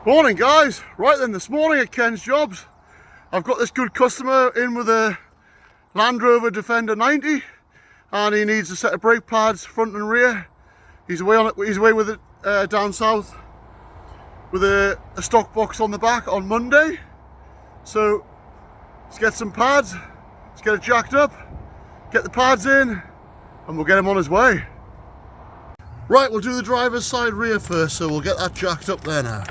Morning guys, right then, this morning at Ken's Jobs I've got this good customer in with a Landrover Defender 90 and he needs a set of brake pads front and rear. He's away with it down south with a stock box on the back on Monday. So let's get some pads, let's get it jacked up, get the pads in and we'll get him on his way. Right, we'll do the driver's side rear first, so we'll get that jacked up there now.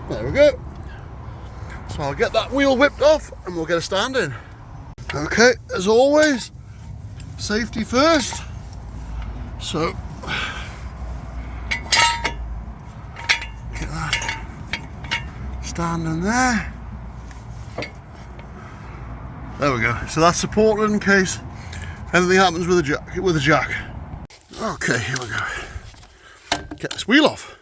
There we go. So I'll get that wheel whipped off and we'll get a stand in. Okay, as always, safety first. So get that stand in there. There we go. So that's supported in case anything happens with the jack. Okay, here we go. Get this wheel off.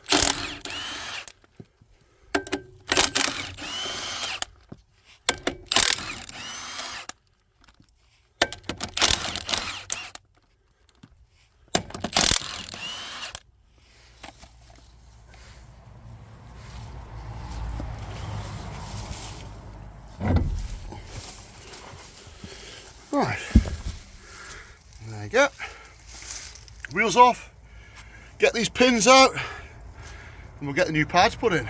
Right, there you go. Wheels off, get these pins out, and we'll get the new pads put in.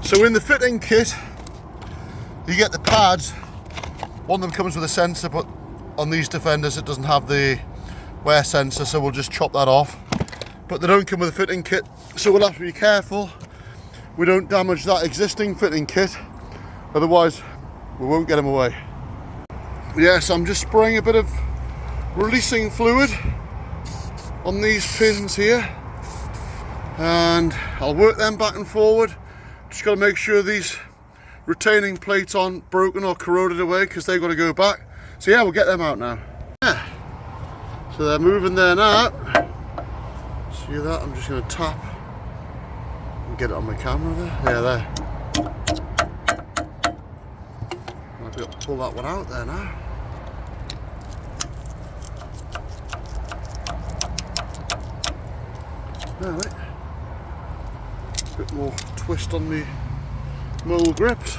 So in the fitting kit, you get the pads. One of them comes with a sensor, but on these Defenders it doesn't have the wear sensor, so we'll just chop that off. But they don't come with a fitting kit, so we'll have to be careful we don't damage that existing fitting kit, otherwise we won't get them away. Yes, I'm just spraying a bit of releasing fluid on these pins here and I'll work them back and forward. Just got to make sure these retaining plates aren't broken or corroded away because they've got to go back. So yeah, we'll get them out now. Yeah. So they're moving there now. See that? I'm just going to tap and get it on my camera there. Yeah, there. Might be able to pull that one out there now. Right. A bit more twist on the mole grips.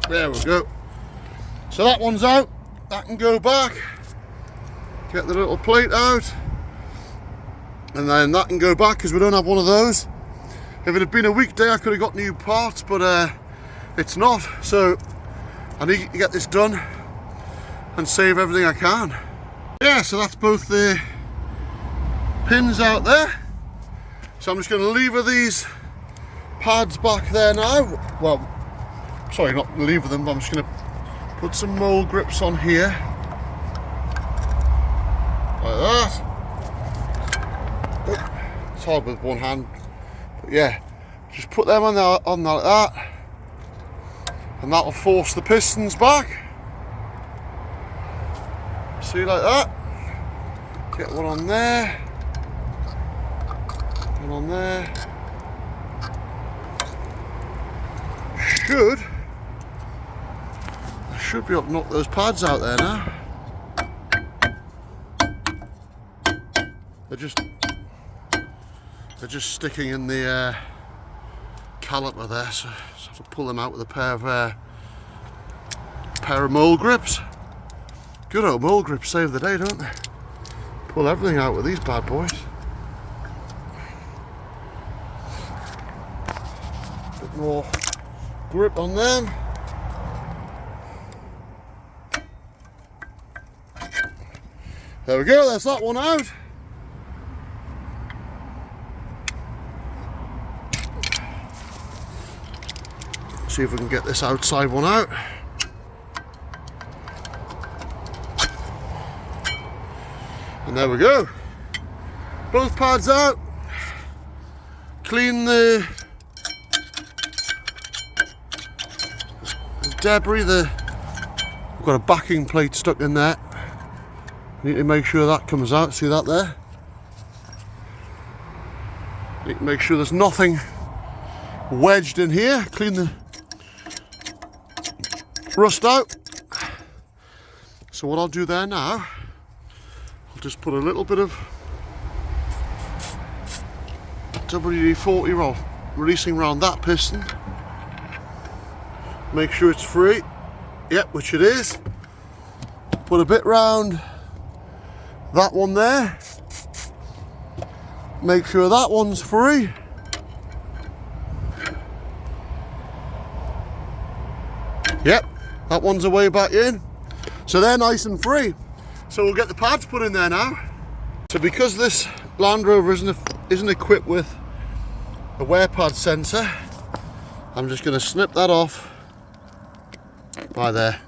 There we go. So that one's out. That can go back. Get the little plate out. And then that can go back because we don't have one of those. If it had been a weekday I could have got new parts, but it's not. So I need to get this done and save everything I can. Yeah, so that's both the pins out there. So I'm just going to lever these pads back there now. Well, sorry, not lever them, but I'm just going to put some mole grips on here. Like that. It's hard with one hand, but yeah, just put them on there like that. And that'll force the pistons back. See, like that. Get one on there. One on there. I should be able to knock those pads out there now. They're just sticking in the caliper there, so I just have to pull them out with a pair of mole grips. Good old mole grips save the day, don't they? Pull everything out with these bad boys. Bit more grip on them. There we go, that's that one out. See if we can get this outside one out. And there we go. Both pads out. Clean the debris. We've got a backing plate stuck in there. Need to make sure that comes out. See that there? Need to make sure there's nothing wedged in here. Clean the rust out. So what I'll do there now, I'll just put a little bit of WD-40 roll, releasing around that piston. Make sure it's free. Yep, which it is. Put a bit round that one there. Make sure that one's free. Yep, that one's away back in. So they're nice and free. So we'll get the pads put in there now. So because this Landrover isn't equipped with a wear pad sensor, I'm just going to snip that off by there.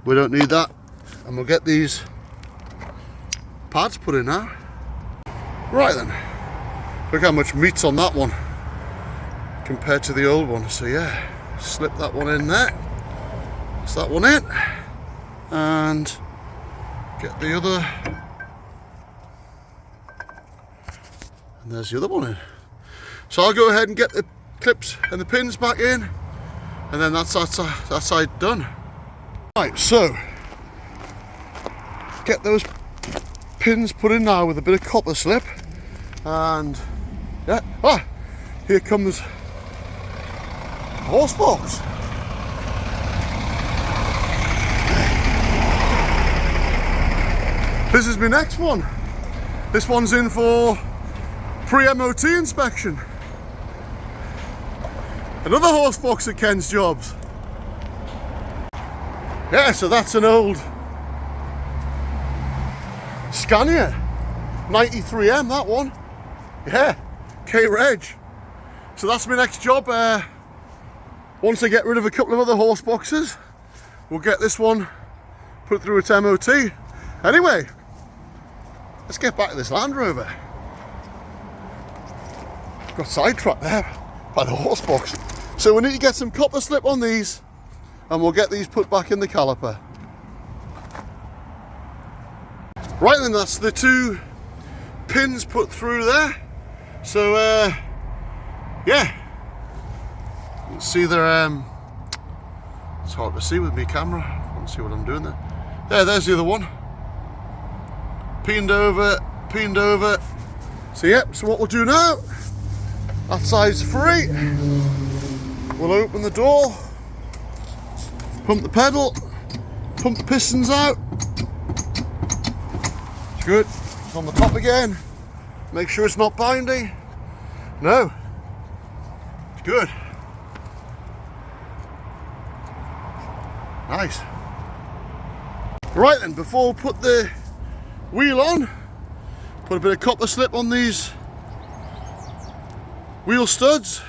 We don't need that. And we'll get these pads put in now. Right then. Look how much meat's on that one compared to the old one. So yeah, slip that one in there. That's that one in. And get the other. And there's the other one in. So I'll go ahead and get the clips and the pins back in. And then that's that side done. Right, so get those pins put in now with a bit of copper slip. And yeah, here comes the horse box. This is my next one. This one's in for pre-MOT inspection. Another horse box at Ken's Jobs. Yeah, so that's an old Scania 93M, that one. Yeah, K-Reg. So that's my next job. Once I get rid of a couple of other horse boxes, we'll get this one put through its MOT. Anyway, let's get back to this Landrover. Got sidetracked there by the horse box. So we need to get some copper slip on these and we'll get these put back in the caliper. Right then, that's the two pins put through there. So yeah, you can see they're it's hard to see with my camera. I can't see what I'm doing there. Yeah, there's the other one. Peened over. So yep, so what we'll do now, that side's free. We'll open the door, pump the pedal, pump the pistons out. It's good. It's on the top again. Make sure it's not binding. No. It's good. Nice. Right then, before we put the wheel on, put a bit of copper slip on these wheel studs.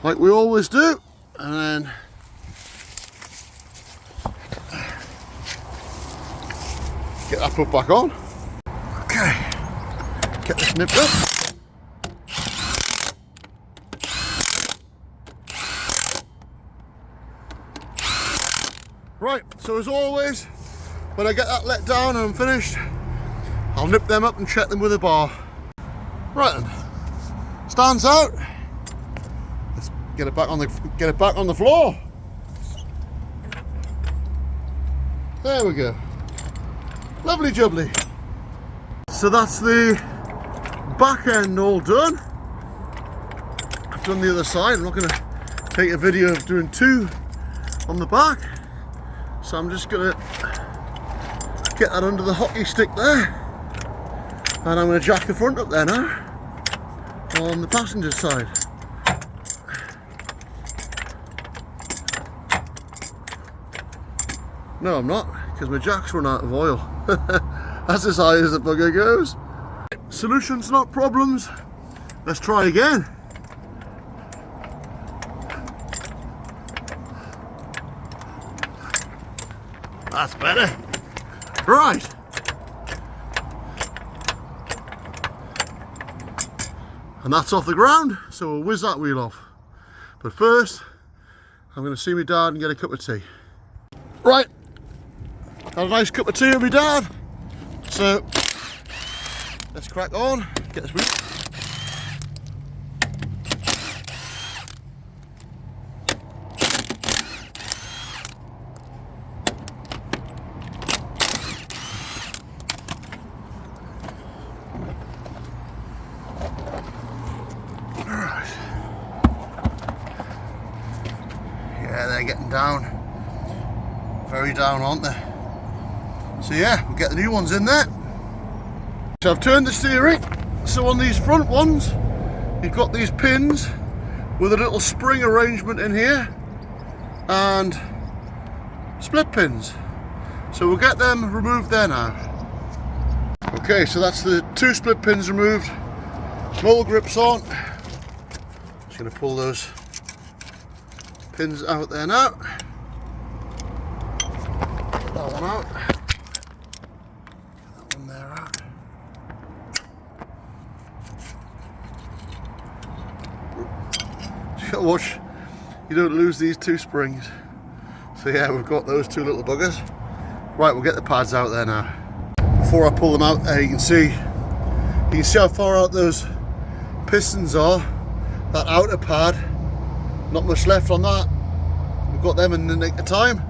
Like we always do. And then get that put back on. Okay. Get this nipped up. Right, so as always, when I get that let down and I'm finished, I'll nip them up and check them with a bar. Right then, stands out. Let's get it back on the floor. There we go. Lovely jubbly. So that's the back end all done. I've done the other side. I'm not going to take a video of doing two on the back. So I'm just going to get that under the hockey stick there. And I'm going to jack the front up there now on the passenger side. No, I'm not, because my jack's run out of oil. That's as high as the bugger goes. Solutions, not problems. Let's try again. That's better. Right. And that's off the ground, so we'll whiz that wheel off. But first, I'm going to see my dad and get a cup of tea. Right. Had a nice cup of tea with my dad. So, let's crack on, get this wheel. Alright. Yeah, they're getting down. Very down, aren't they? So yeah, we'll get the new ones in there. So I've turned the steering, so on these front ones you've got these pins with a little spring arrangement in here and split pins, so we'll get them removed there now. Okay, so that's the 2 split pins removed, roll grips on. Just going to pull those pins out there now. That one out. Watch you don't lose these 2 springs. So yeah, we've got those 2 little buggers. Right, we'll get the pads out there now. Before I pull them out, you can see how far out those pistons are. That outer pad, not much left on that. We've got them in the nick of time.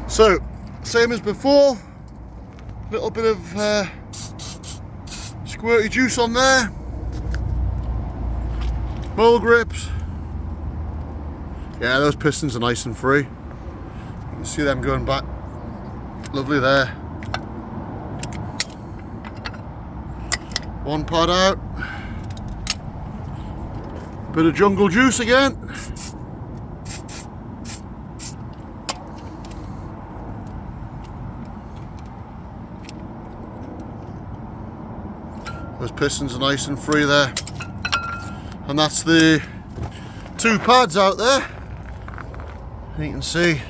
So same as before, little bit of squirty juice on there, bowl grips. Yeah, those pistons are nice and free. You can see them going back. Lovely there. One pad out. Bit of jungle juice again. Those pistons are nice and free there. And that's the 2 pads out there. You can see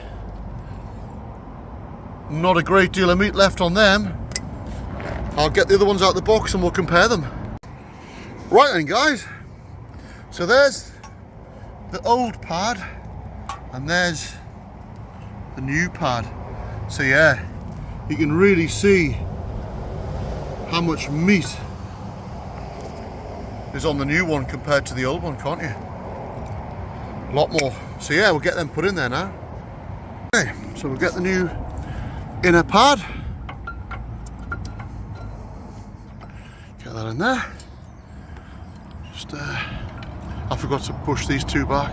not a great deal of meat left on them. I'll get the other ones out of the box and we'll compare them. Right then guys, so there's the old pad and there's the new pad. So yeah, you can really see how much meat is on the new one compared to the old one, can't you? A lot more. So yeah, we'll get them put in there now. Okay, so we'll get the new inner pad. Get that in there. Just I forgot to push these 2 back.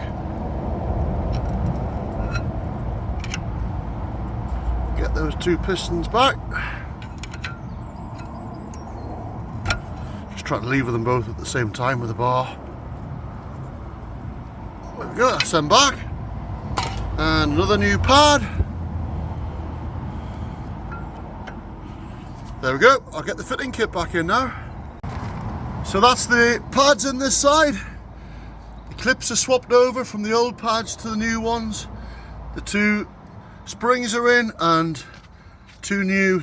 Get those 2 pistons back. Just try to lever them both at the same time with the bar. There we go, that's them back. And another new pad. There we go, I'll get the fitting kit back in now. So that's the pads in this side. The clips are swapped over from the old pads to the new ones. The 2 springs are in and 2 new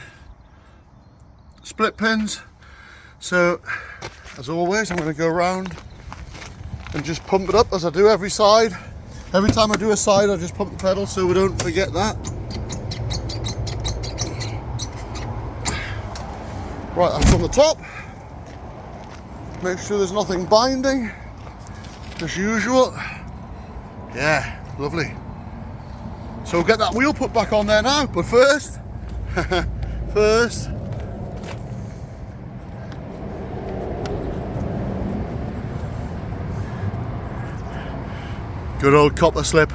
split pins. So, as always, I'm going to go around and just pump it up as I do every side. Every time I do a side, I just pump the pedal so we don't forget that. Right, that's on the top. Make sure there's nothing binding, as usual. Yeah, lovely. So we'll get that wheel put back on there now, but first, good old copper slip.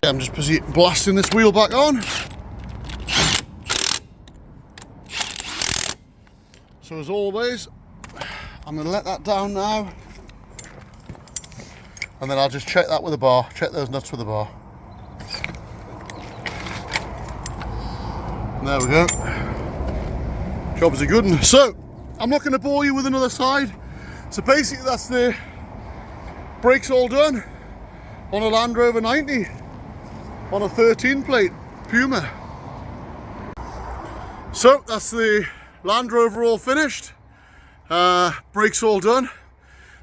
I'm just busy blasting this wheel back on. So as always, I'm going to let that down now. And then I'll just check that with a bar, check those nuts with a bar. And there we go. Job's a good one. So, I'm not going to bore you with another side. So basically that's the brakes all done on a Landrover 90 on a 13 plate Puma. So that's the Landrover all finished, brakes all done,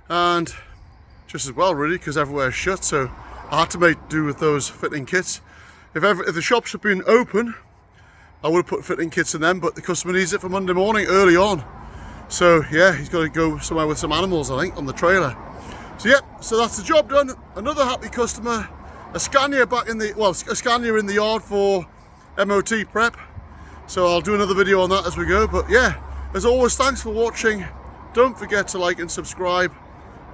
and just as well really because everywhere's shut, so I had to make do with those fitting kits. If the shops had been open, I would have put fitting kits in them, but the customer needs it for Monday morning early on. So yeah, he's got to go somewhere with some animals, I think, on the trailer. So yeah, so that's the job done. Another happy customer. A Scania back in the, well, a Scania in the yard for MOT prep. So I'll do another video on that as we go. But yeah, as always, thanks for watching. Don't forget to like and subscribe,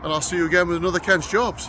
and I'll see you again with another Kent's Jobs.